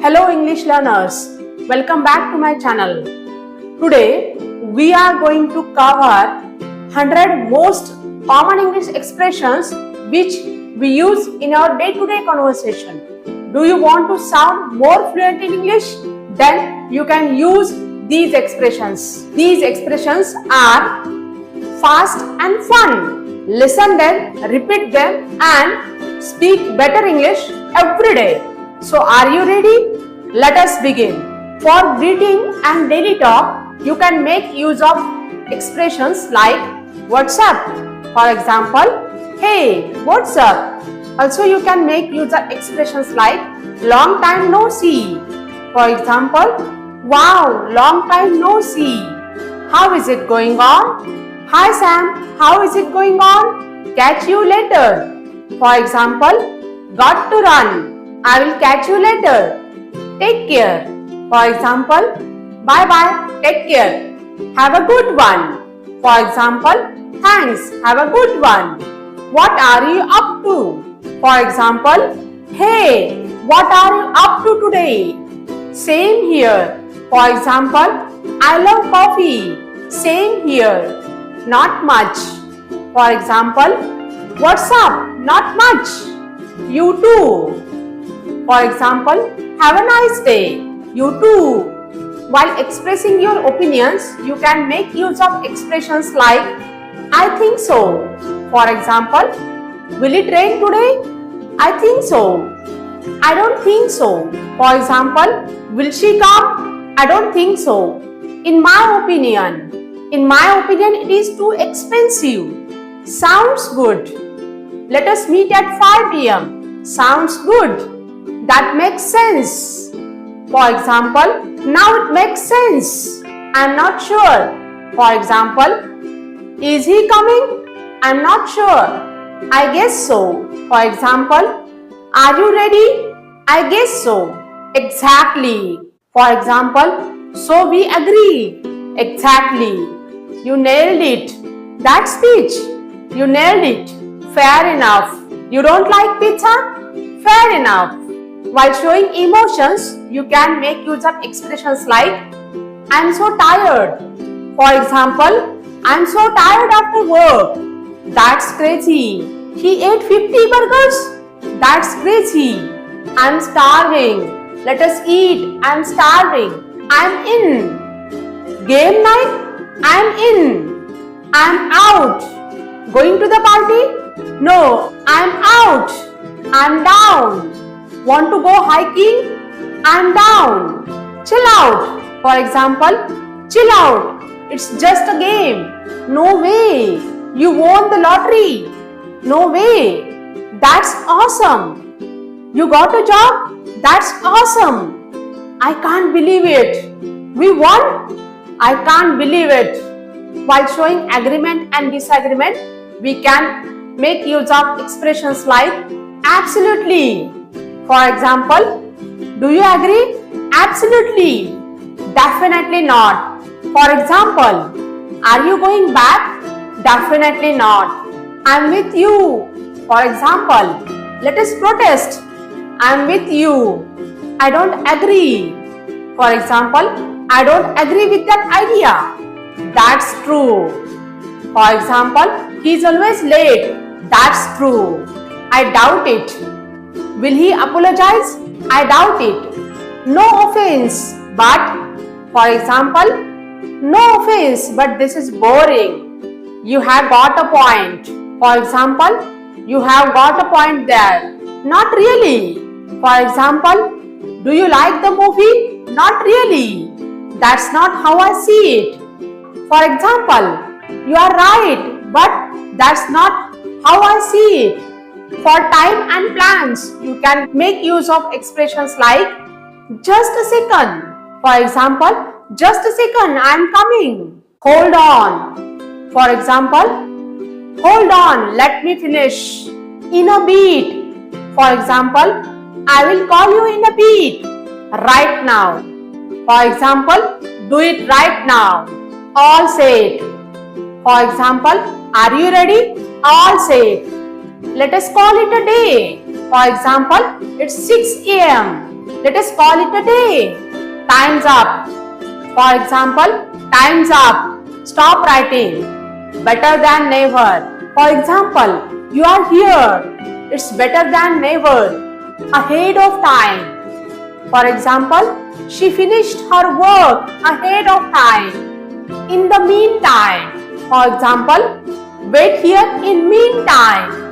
Hello English learners, welcome back to my channel. Today we are going to cover 100 most common English expressions which we use in our day-to-day conversation. Do you want to sound more fluent in English? Then you can use these expressions. These expressions are fast and fun. Listen them, repeat them and speak better English every day. So are you ready? Let us begin. For greeting and daily talk, you can make use of expressions like what's up? For example, hey, what's up? Also you can make use of expressions like long time no see. For example, wow, long time no see. How is it going on? Hi Sam, how is it going on? Catch you later. For example, got to run. I will catch you later. Take care. For example, bye bye. Take care. Have a good one. For example, thanks. Have a good one. What are you up to? For example, hey, what are you up to today? Same here. For example, I love coffee. Same here. Not much. For example, what's up? Not much. You too. For example, have a nice day. You too. While expressing your opinions, you can make use of expressions like I think so. For example, will it rain today? I think so. I don't think so. For example, will she come? I don't think so. In my opinion, it is too expensive. Sounds good. Let us meet at 5 p.m. Sounds good. That makes sense. For example, now it makes sense. I'm not sure. For example, is he coming? I'm not sure. I guess so. For example, are you ready? I guess so. Exactly. For example, so we agree. Exactly. You nailed it. That speech. You nailed it. Fair enough. You don't like pizza? Fair enough. While showing emotions, you can make use of expressions like I'm so tired. For example, I'm so tired after work. That's crazy. He ate 50 burgers? That's crazy. I'm starving. Let us eat. I'm starving. I'm in. Game night? I'm in. I'm out. Going to the party? No, I'm out. I'm down. Want to go hiking? I'm down. Chill out. For example, chill out. It's just a game. No way. You won the lottery. No way. That's awesome. You got a job? That's awesome. I can't believe it. We won? I can't believe it. While showing agreement and disagreement, we can make use of expressions like absolutely. For example, do you agree? Absolutely. Definitely not. For example, are you going back? Definitely not. I'm with you. For example, let us protest. I'm with you. I don't agree. For example, I don't agree with that idea. That's true. For example, he is always late. That's true. I doubt it. Will he apologize? I doubt it. No offense, but, for example, no offense, but this is boring. You have got a point. For example, you have got a point there. Not really. For example, do you like the movie? Not really. That's not how I see it. For example, you are right, but that's not how I see it. For time and plans, you can make use of expressions like just a second. For example, just a second, I am coming. Hold on. For example, hold on, let me finish. In a beat. For example, I will call you in a beat. Right now. For example, do it right now. All say it. For example, are you ready? All say it. Let us call it a day. For example, it's 6 a.m. let us call it a day. Time's up. For example, time's up. Stop writing. Better than never. For example, you are here. It's better than never. Ahead of time. For example, she finished her work ahead of time. In the meantime. For example, wait here in meantime.